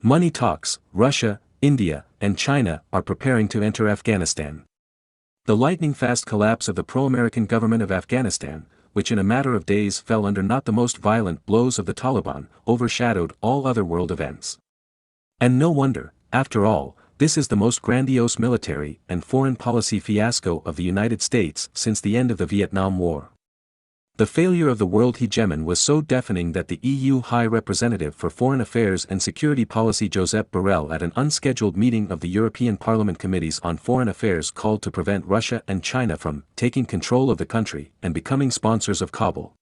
Money talks. Russia, India, and China are preparing to enter Afghanistan. The lightning-fast collapse of the pro-American government of Afghanistan, which in a matter of days fell under not the most violent blows of the Taliban, overshadowed all other world events. And no wonder, after all, this is the most grandiose military and foreign policy fiasco of the United States since the end of the Vietnam War. The failure of the world hegemon was so deafening that the EU High Representative for Foreign Affairs and Security Policy Josep Borrell at an unscheduled meeting of the European Parliament Committees on Foreign Affairs called to prevent Russia and China from taking control of the country and becoming sponsors of Kabul.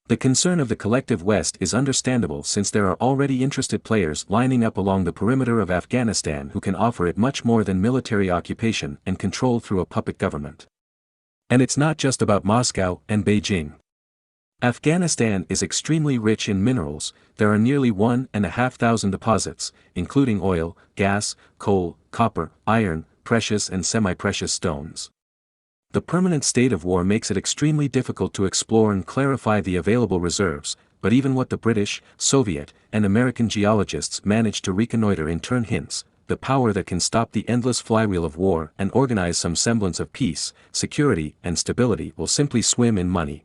The concern of the collective West is understandable since there are already interested players lining up along the perimeter of Afghanistan who can offer it much more than military occupation and control through a puppet government. And it's not just about Moscow and Beijing. Afghanistan is extremely rich in minerals. There are nearly 1,500 deposits, including oil, gas, coal, copper, iron, precious and semi-precious stones. The permanent state of war makes it extremely difficult to explore and clarify the available reserves, but even what the British, Soviet, and American geologists manage to reconnoiter in turn hints, the power that can stop the endless flywheel of war and organize some semblance of peace, security and stability will simply swim in money.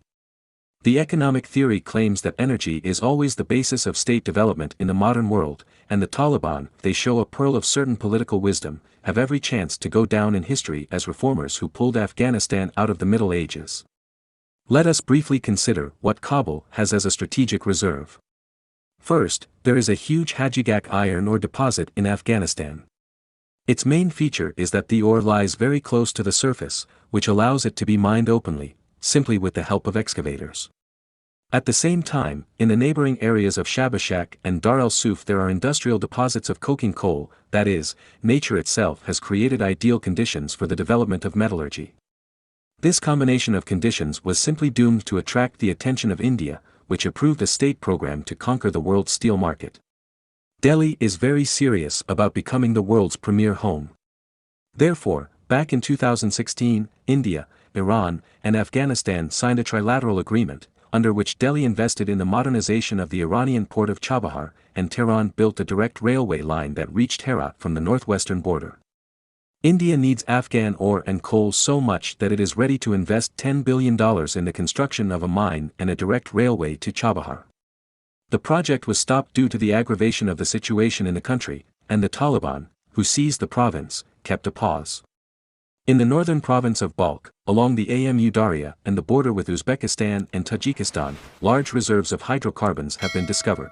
The economic theory claims that energy is always the basis of state development in the modern world, and the Taliban, they show a pearl of certain political wisdom, have every chance to go down in history as reformers who pulled Afghanistan out of the Middle Ages. Let us briefly consider what Kabul has as a strategic reserve. First, there is a huge Hajigak iron ore deposit in Afghanistan. Its main feature is that the ore lies very close to the surface, which allows it to be mined openly, simply with the help of excavators. At the same time, in the neighboring areas of Shabashak and Dar el-Suf there are industrial deposits of coking coal, that is, nature itself has created ideal conditions for the development of metallurgy. This combination of conditions was simply doomed to attract the attention of India, which approved a state program to conquer the world's steel market. Delhi is very serious about becoming the world's premier home. Therefore, back in 2016, India, Iran, and Afghanistan signed a trilateral agreement, under which Delhi invested in the modernization of the Iranian port of Chabahar, and Tehran built a direct railway line that reached Herat from the northwestern border. India needs Afghan ore and coal so much that it is ready to invest $10 billion in the construction of a mine and a direct railway to Chabahar. The project was stopped due to the aggravation of the situation in the country, and the Taliban, who seized the province, kept a pause. In the northern province of Balkh, along the Amu Darya and the border with Uzbekistan and Tajikistan, large reserves of hydrocarbons have been discovered.